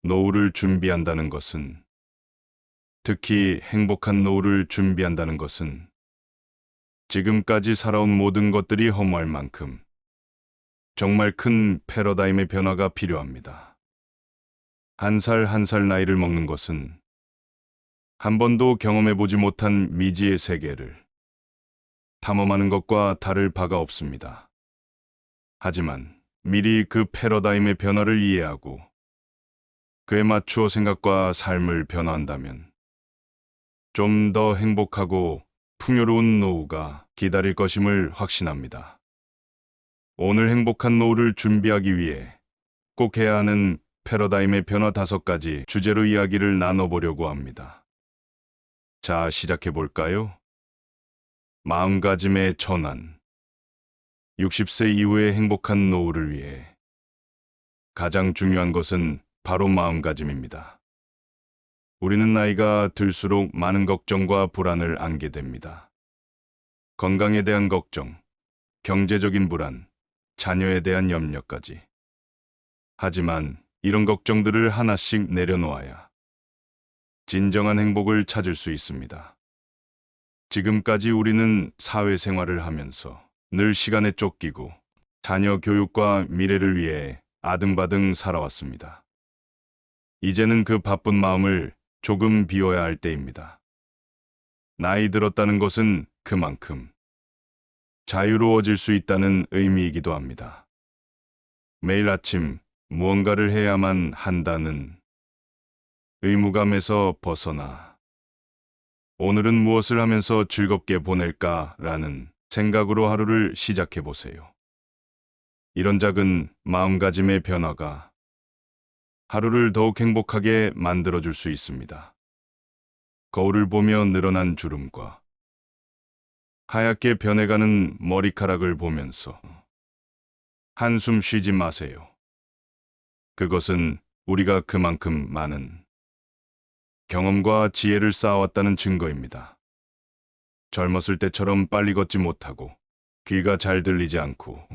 노후를 준비한다는 것은, 특히 행복한 노후를 준비한다는 것은 지금까지 살아온 모든 것들이 허무할 만큼 정말 큰 패러다임의 변화가 필요합니다. 한 살 한 살 나이를 먹는 것은 한 번도 경험해보지 못한 미지의 세계를 탐험하는 것과 다를 바가 없습니다. 하지만 미리 그 패러다임의 변화를 이해하고 그에 맞추어 생각과 삶을 변화한다면 좀 더 행복하고 풍요로운 노후가 기다릴 것임을 확신합니다. 오늘 행복한 노후를 준비하기 위해 꼭 해야 하는 패러다임의 변화 5가지 주제로 이야기를 나눠보려고 합니다. 자, 시작해 볼까요? 마음가짐의 전환. 60세 이후의 행복한 노후를 위해 가장 중요한 것은 바로 마음가짐입니다. 우리는 나이가 들수록 많은 걱정과 불안을 안게 됩니다. 건강에 대한 걱정, 경제적인 불안, 자녀에 대한 염려까지. 하지만 이런 걱정들을 하나씩 내려놓아야 진정한 행복을 찾을 수 있습니다. 지금까지 우리는 사회생활을 하면서 늘 시간에 쫓기고 자녀 교육과 미래를 위해 아등바등 살아왔습니다. 이제는 그 바쁜 마음을 조금 비워야 할 때입니다. 나이 들었다는 것은 그만큼 자유로워질 수 있다는 의미이기도 합니다. 매일 아침 무언가를 해야만 한다는 의무감에서 벗어나 오늘은 무엇을 하면서 즐겁게 보낼까라는 생각으로 하루를 시작해 보세요. 이런 작은 마음가짐의 변화가 하루를 더욱 행복하게 만들어줄 수 있습니다. 거울을 보며 늘어난 주름과 하얗게 변해가는 머리카락을 보면서 한숨 쉬지 마세요. 그것은 우리가 그만큼 많은 경험과 지혜를 쌓아왔다는 증거입니다. 젊었을 때처럼 빨리 걷지 못하고 귀가 잘 들리지 않고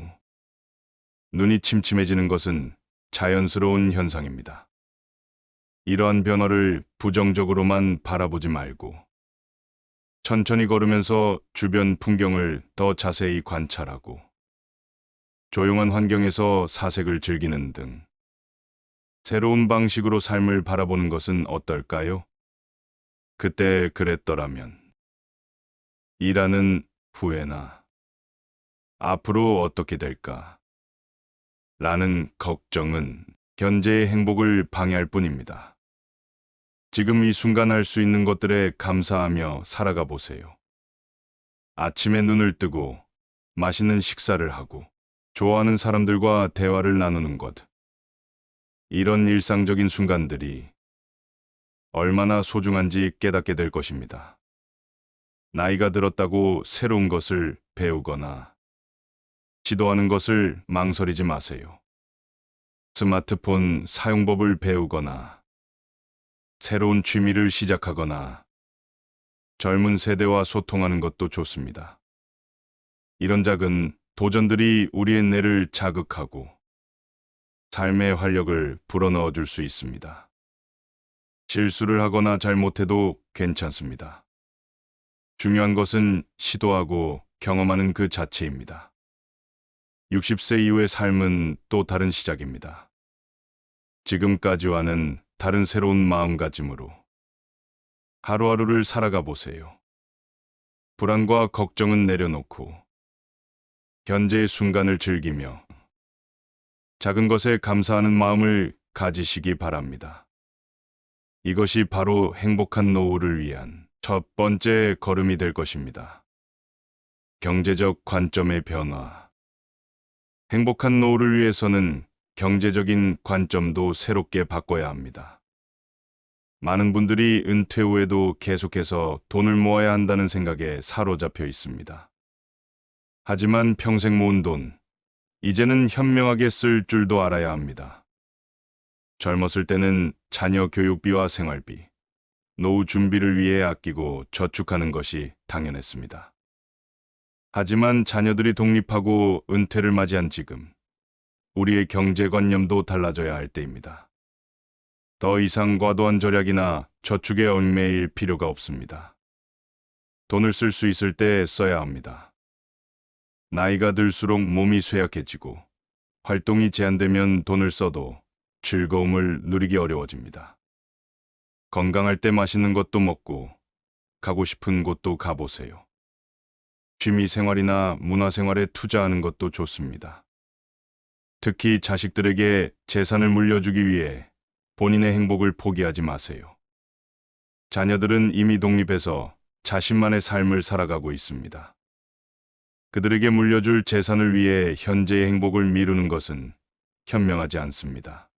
눈이 침침해지는 것은 자연스러운 현상입니다. 이러한 변화를 부정적으로만 바라보지 말고 천천히 걸으면서 주변 풍경을 더 자세히 관찰하고 조용한 환경에서 사색을 즐기는 등 새로운 방식으로 삶을 바라보는 것은 어떨까요? 그때 그랬더라면 일하는 후회나 앞으로 어떻게 될까? 라는 걱정은 현재의 행복을 방해할 뿐입니다. 지금 이 순간 할 수 있는 것들에 감사하며 살아가 보세요. 아침에 눈을 뜨고 맛있는 식사를 하고 좋아하는 사람들과 대화를 나누는 것. 이런 일상적인 순간들이 얼마나 소중한지 깨닫게 될 것입니다. 나이가 들었다고 새로운 것을 배우거나 시도하는 것을 망설이지 마세요. 스마트폰 사용법을 배우거나 새로운 취미를 시작하거나 젊은 세대와 소통하는 것도 좋습니다. 이런 작은 도전들이 우리의 뇌를 자극하고 삶의 활력을 불어넣어 줄 수 있습니다. 실수를 하거나 잘못해도 괜찮습니다. 중요한 것은 시도하고 경험하는 그 자체입니다. 60세 이후의 삶은 또 다른 시작입니다. 지금까지와는 다른 새로운 마음가짐으로 하루하루를 살아가 보세요. 불안과 걱정은 내려놓고 현재의 순간을 즐기며 작은 것에 감사하는 마음을 가지시기 바랍니다. 이것이 바로 행복한 노후를 위한 첫 번째 걸음이 될 것입니다. 경제적 관점의 변화. 행복한 노후를 위해서는 경제적인 관점도 새롭게 바꿔야 합니다. 많은 분들이 은퇴 후에도 계속해서 돈을 모아야 한다는 생각에 사로잡혀 있습니다. 하지만 평생 모은 돈, 이제는 현명하게 쓸 줄도 알아야 합니다. 젊었을 때는 자녀 교육비와 생활비, 노후 준비를 위해 아끼고 저축하는 것이 당연했습니다. 하지만 자녀들이 독립하고 은퇴를 맞이한 지금, 우리의 경제관념도 달라져야 할 때입니다. 더 이상 과도한 절약이나 저축에 얽매일 필요가 없습니다. 돈을 쓸 수 있을 때 써야 합니다. 나이가 들수록 몸이 쇠약해지고 활동이 제한되면 돈을 써도 즐거움을 누리기 어려워집니다. 건강할 때 맛있는 것도 먹고 가고 싶은 곳도 가보세요. 취미 생활이나 문화 생활에 투자하는 것도 좋습니다. 특히 자식들에게 재산을 물려주기 위해 본인의 행복을 포기하지 마세요. 자녀들은 이미 독립해서 자신만의 삶을 살아가고 있습니다. 그들에게 물려줄 재산을 위해 현재의 행복을 미루는 것은 현명하지 않습니다.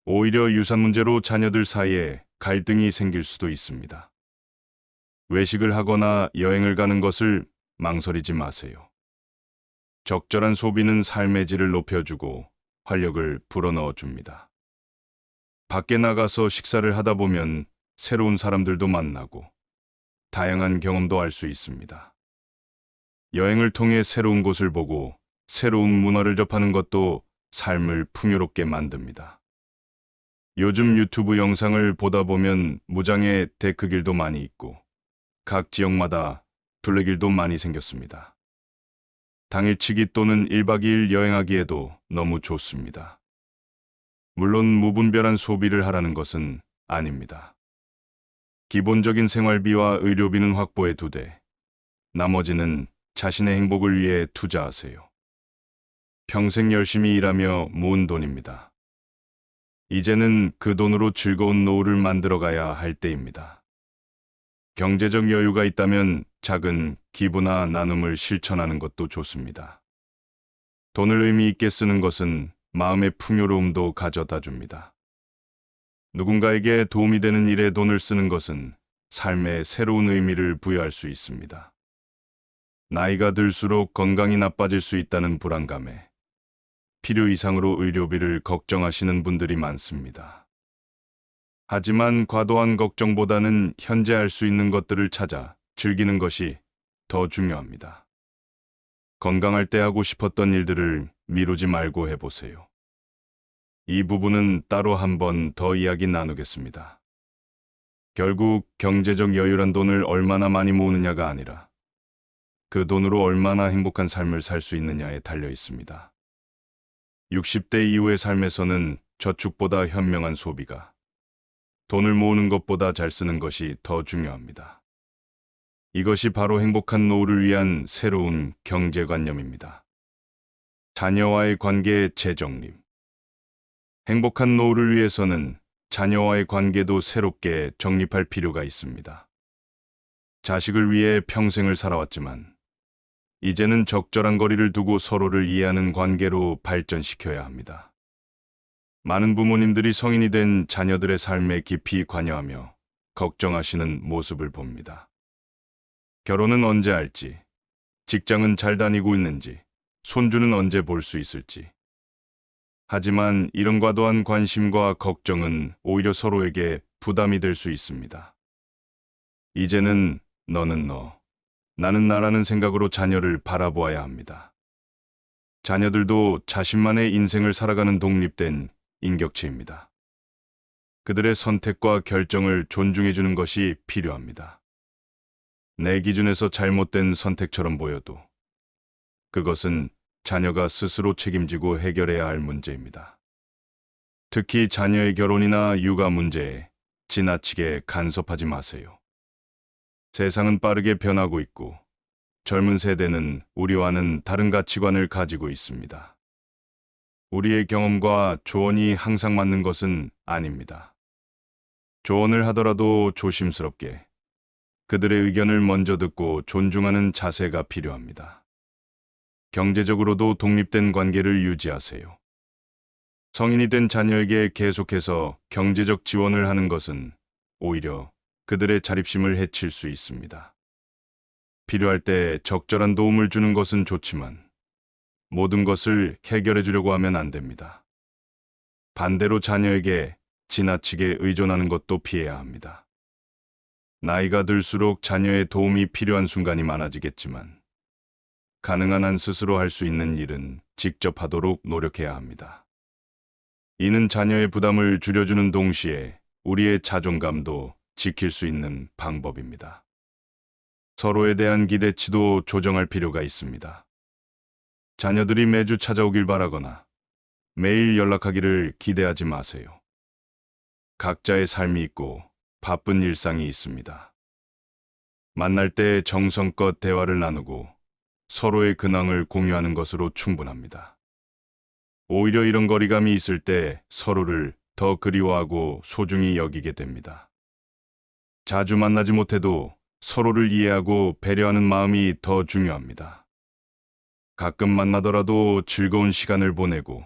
오히려 유산 문제로 자녀들 사이에 갈등이 생길 수도 있습니다. 외식을 하거나 여행을 가는 것을 망설이지 마세요. 적절한 소비는 삶의 질을 높여주고 활력을 불어넣어 줍니다. 밖에 나가서 식사를 하다 보면 새로운 사람들도 만나고 다양한 경험도 할 수 있습니다. 여행을 통해 새로운 곳을 보고 새로운 문화를 접하는 것도 삶을 풍요롭게 만듭니다. 요즘 유튜브 영상을 보다 보면 무장의 데크길도 많이 있고 각 지역마다 둘레길도 많이 생겼습니다. 당일치기 또는 1박 2일 여행하기에도 너무 좋습니다. 물론 무분별한 소비를 하라는 것은 아닙니다. 기본적인 생활비와 의료비는 확보해 두되 나머지는 자신의 행복을 위해 투자하세요. 평생 열심히 일하며 모은 돈입니다. 이제는 그 돈으로 즐거운 노후를 만들어가야 할 때입니다. 경제적 여유가 있다면 작은 기부나 나눔을 실천하는 것도 좋습니다. 돈을 의미 있게 쓰는 것은 마음의 풍요로움도 가져다 줍니다. 누군가에게 도움이 되는 일에 돈을 쓰는 것은 삶에 새로운 의미를 부여할 수 있습니다. 나이가 들수록 건강이 나빠질 수 있다는 불안감에 필요 이상으로 의료비를 걱정하시는 분들이 많습니다. 하지만 과도한 걱정보다는 현재 할 수 있는 것들을 찾아 즐기는 것이 더 중요합니다. 건강할 때 하고 싶었던 일들을 미루지 말고 해보세요. 이 부분은 따로 한 번 더 이야기 나누겠습니다. 결국 경제적 여유란 돈을 얼마나 많이 모으느냐가 아니라 그 돈으로 얼마나 행복한 삶을 살 수 있느냐에 달려 있습니다. 60대 이후의 삶에서는 저축보다 현명한 소비가, 돈을 모으는 것보다 잘 쓰는 것이 더 중요합니다. 이것이 바로 행복한 노후를 위한 새로운 경제관념입니다. 자녀와의 관계 재정립. 행복한 노후를 위해서는 자녀와의 관계도 새롭게 정립할 필요가 있습니다. 자식을 위해 평생을 살아왔지만 이제는 적절한 거리를 두고 서로를 이해하는 관계로 발전시켜야 합니다. 많은 부모님들이 성인이 된 자녀들의 삶에 깊이 관여하며 걱정하시는 모습을 봅니다. 결혼은 언제 할지, 직장은 잘 다니고 있는지, 손주는 언제 볼 수 있을지. 하지만 이런 과도한 관심과 걱정은 오히려 서로에게 부담이 될 수 있습니다. 이제는 너는 너, 나는 나라는 생각으로 자녀를 바라보아야 합니다. 자녀들도 자신만의 인생을 살아가는 독립된 인격체입니다. 그들의 선택과 결정을 존중해주는 것이 필요합니다. 내 기준에서 잘못된 선택처럼 보여도 그것은 자녀가 스스로 책임지고 해결해야 할 문제입니다. 특히 자녀의 결혼이나 육아 문제에 지나치게 간섭하지 마세요. 세상은 빠르게 변하고 있고 젊은 세대는 우리와는 다른 가치관을 가지고 있습니다. 우리의 경험과 조언이 항상 맞는 것은 아닙니다. 조언을 하더라도 조심스럽게 그들의 의견을 먼저 듣고 존중하는 자세가 필요합니다. 경제적으로도 독립된 관계를 유지하세요. 성인이 된 자녀에게 계속해서 경제적 지원을 하는 것은 오히려 그들의 자립심을 해칠 수 있습니다. 필요할 때 적절한 도움을 주는 것은 좋지만 모든 것을 해결해 주려고 하면 안 됩니다. 반대로 자녀에게 지나치게 의존하는 것도 피해야 합니다. 나이가 들수록 자녀의 도움이 필요한 순간이 많아지겠지만 가능한 한 스스로 할 수 있는 일은 직접 하도록 노력해야 합니다. 이는 자녀의 부담을 줄여주는 동시에 우리의 자존감도 지킬 수 있는 방법입니다. 서로에 대한 기대치도 조정할 필요가 있습니다. 자녀들이 매주 찾아오길 바라거나 매일 연락하기를 기대하지 마세요. 각자의 삶이 있고 바쁜 일상이 있습니다. 만날 때 정성껏 대화를 나누고 서로의 근황을 공유하는 것으로 충분합니다. 오히려 이런 거리감이 있을 때 서로를 더 그리워하고 소중히 여기게 됩니다. 자주 만나지 못해도 서로를 이해하고 배려하는 마음이 더 중요합니다. 가끔 만나더라도 즐거운 시간을 보내고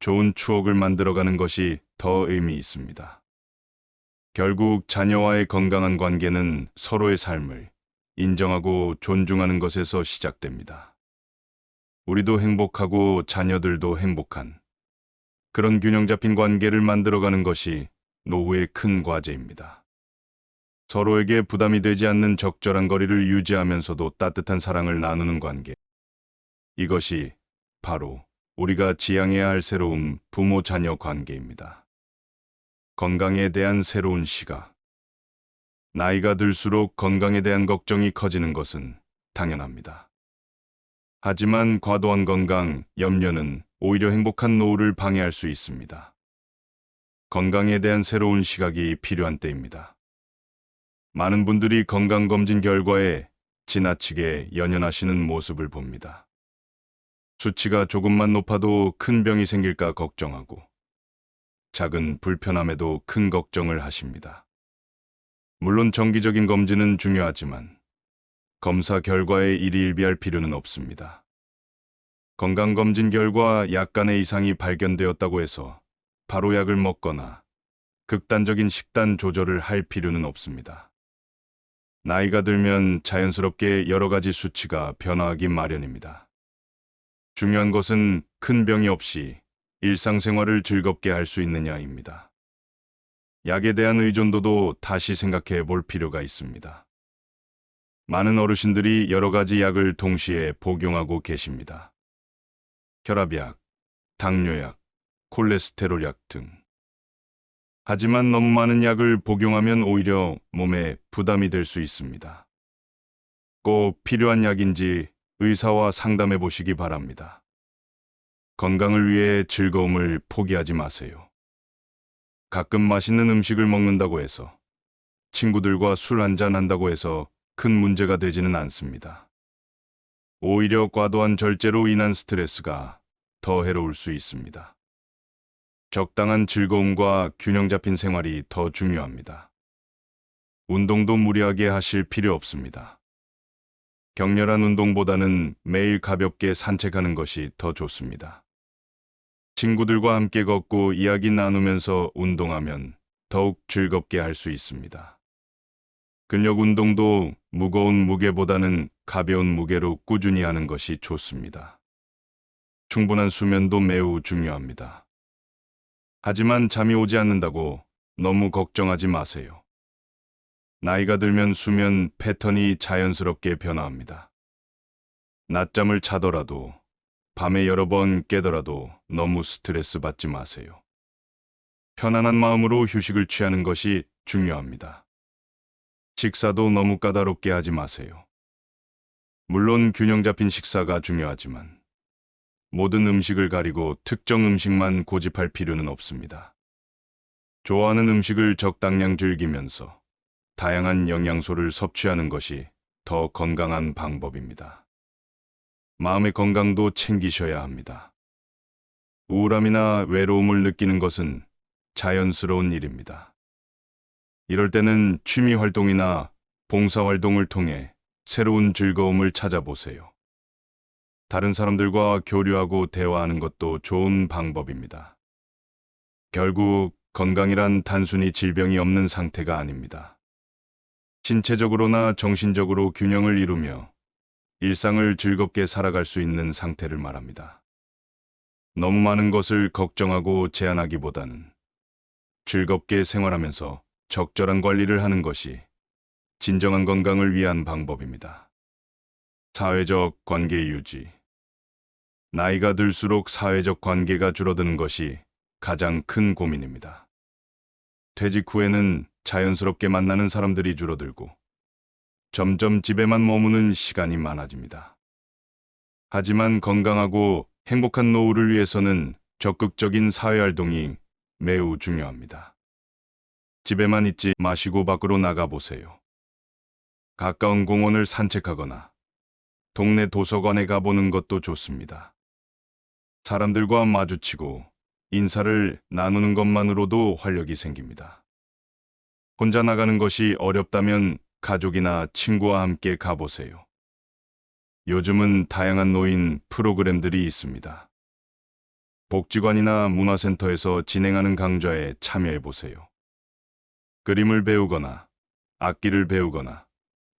좋은 추억을 만들어가는 것이 더 의미 있습니다. 결국 자녀와의 건강한 관계는 서로의 삶을 인정하고 존중하는 것에서 시작됩니다. 우리도 행복하고 자녀들도 행복한 그런 균형 잡힌 관계를 만들어가는 것이 노후의 큰 과제입니다. 서로에게 부담이 되지 않는 적절한 거리를 유지하면서도 따뜻한 사랑을 나누는 관계. 이것이 바로 우리가 지향해야 할 새로운 부모-자녀 관계입니다. 건강에 대한 새로운 시각. 나이가 들수록 건강에 대한 걱정이 커지는 것은 당연합니다. 하지만 과도한 건강 염려는 오히려 행복한 노후를 방해할 수 있습니다. 건강에 대한 새로운 시각이 필요한 때입니다. 많은 분들이 건강검진 결과에 지나치게 연연하시는 모습을 봅니다. 수치가 조금만 높아도 큰 병이 생길까 걱정하고 작은 불편함에도 큰 걱정을 하십니다. 물론 정기적인 검진은 중요하지만 검사 결과에 일희일비할 필요는 없습니다. 건강검진 결과 약간의 이상이 발견되었다고 해서 바로 약을 먹거나 극단적인 식단 조절을 할 필요는 없습니다. 나이가 들면 자연스럽게 여러 가지 수치가 변화하기 마련입니다. 중요한 것은 큰 병이 없이 일상생활을 즐겁게 할 수 있느냐입니다. 약에 대한 의존도도 다시 생각해 볼 필요가 있습니다. 많은 어르신들이 여러 가지 약을 동시에 복용하고 계십니다. 혈압약, 당뇨약, 콜레스테롤 약 등. 하지만 너무 많은 약을 복용하면 오히려 몸에 부담이 될 수 있습니다. 꼭 필요한 약인지 의사와 상담해 보시기 바랍니다. 건강을 위해 즐거움을 포기하지 마세요. 가끔 맛있는 음식을 먹는다고 해서, 친구들과 술 한잔 한다고 해서 큰 문제가 되지는 않습니다. 오히려 과도한 절제로 인한 스트레스가 더 해로울 수 있습니다. 적당한 즐거움과 균형 잡힌 생활이 더 중요합니다. 운동도 무리하게 하실 필요 없습니다. 격렬한 운동보다는 매일 가볍게 산책하는 것이 더 좋습니다. 친구들과 함께 걷고 이야기 나누면서 운동하면 더욱 즐겁게 할 수 있습니다. 근력 운동도 무거운 무게보다는 가벼운 무게로 꾸준히 하는 것이 좋습니다. 충분한 수면도 매우 중요합니다. 하지만 잠이 오지 않는다고 너무 걱정하지 마세요. 나이가 들면 수면 패턴이 자연스럽게 변화합니다. 낮잠을 자더라도 밤에 여러 번 깨더라도 너무 스트레스 받지 마세요. 편안한 마음으로 휴식을 취하는 것이 중요합니다. 식사도 너무 까다롭게 하지 마세요. 물론 균형 잡힌 식사가 중요하지만 모든 음식을 가리고 특정 음식만 고집할 필요는 없습니다. 좋아하는 음식을 적당량 즐기면서 다양한 영양소를 섭취하는 것이 더 건강한 방법입니다. 마음의 건강도 챙기셔야 합니다. 우울함이나 외로움을 느끼는 것은 자연스러운 일입니다. 이럴 때는 취미 활동이나 봉사 활동을 통해 새로운 즐거움을 찾아보세요. 다른 사람들과 교류하고 대화하는 것도 좋은 방법입니다. 결국 건강이란 단순히 질병이 없는 상태가 아닙니다. 신체적으로나 정신적으로 균형을 이루며 일상을 즐겁게 살아갈 수 있는 상태를 말합니다. 너무 많은 것을 걱정하고 제한하기보다는 즐겁게 생활하면서 적절한 관리를 하는 것이 진정한 건강을 위한 방법입니다. 사회적 관계 유지. 나이가 들수록 사회적 관계가 줄어드는 것이 가장 큰 고민입니다. 퇴직 후에는 자연스럽게 만나는 사람들이 줄어들고 점점 집에만 머무는 시간이 많아집니다. 하지만 건강하고 행복한 노후를 위해서는 적극적인 사회활동이 매우 중요합니다. 집에만 있지 마시고 밖으로 나가보세요. 가까운 공원을 산책하거나 동네 도서관에 가보는 것도 좋습니다. 사람들과 마주치고 인사를 나누는 것만으로도 활력이 생깁니다. 혼자 나가는 것이 어렵다면 가족이나 친구와 함께 가보세요. 요즘은 다양한 노인 프로그램들이 있습니다. 복지관이나 문화센터에서 진행하는 강좌에 참여해보세요. 그림을 배우거나 악기를 배우거나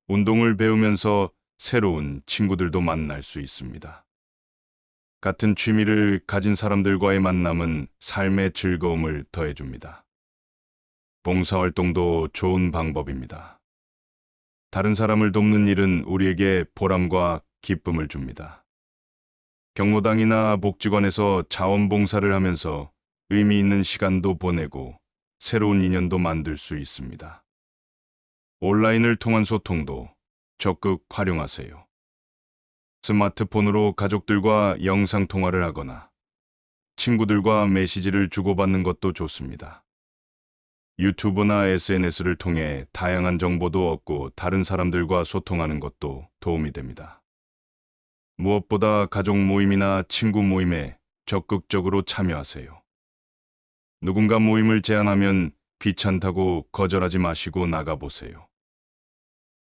운동을 배우면서 새로운 친구들도 만날 수 있습니다. 같은 취미를 가진 사람들과의 만남은 삶의 즐거움을 더해줍니다. 봉사활동도 좋은 방법입니다. 다른 사람을 돕는 일은 우리에게 보람과 기쁨을 줍니다. 경로당이나 복지관에서 자원봉사를 하면서 의미 있는 시간도 보내고 새로운 인연도 만들 수 있습니다. 온라인을 통한 소통도 적극 활용하세요. 스마트폰으로 가족들과 영상통화를 하거나 친구들과 메시지를 주고받는 것도 좋습니다. 유튜브나 SNS를 통해 다양한 정보도 얻고 다른 사람들과 소통하는 것도 도움이 됩니다. 무엇보다 가족 모임이나 친구 모임에 적극적으로 참여하세요. 누군가 모임을 제안하면 귀찮다고 거절하지 마시고 나가보세요.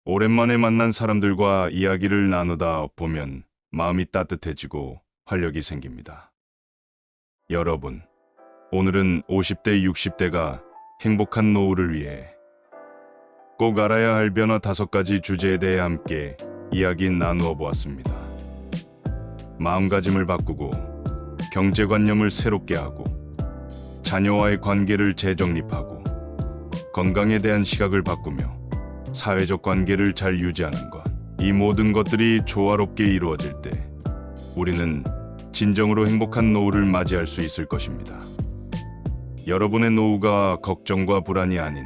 오랜만에 만난 사람들과 이야기를 나누다 보면 마음이 따뜻해지고 활력이 생깁니다. 여러분, 오늘은 50대, 60대가 행복한 노후를 위해 꼭 알아야 할 변화 5가지 주제에 대해 함께 이야기 나누어 보았습니다. 마음가짐을 바꾸고 경제관념을 새롭게 하고 자녀와의 관계를 재정립하고 건강에 대한 시각을 바꾸며 사회적 관계를 잘 유지하는 것, 이 모든 것들이 조화롭게 이루어질 때 우리는 진정으로 행복한 노후를 맞이할 수 있을 것입니다. 여러분의 노후가 걱정과 불안이 아닌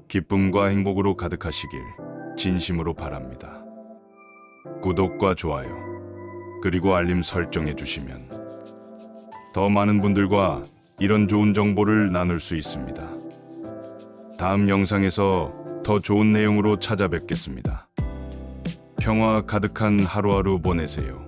기쁨과 행복으로 가득하시길 진심으로 바랍니다. 구독과 좋아요, 그리고 알림 설정해 주시면 더 많은 분들과 이런 좋은 정보를 나눌 수 있습니다. 다음 영상에서 더 좋은 내용으로 찾아뵙겠습니다. 평화 가득한 하루하루 보내세요.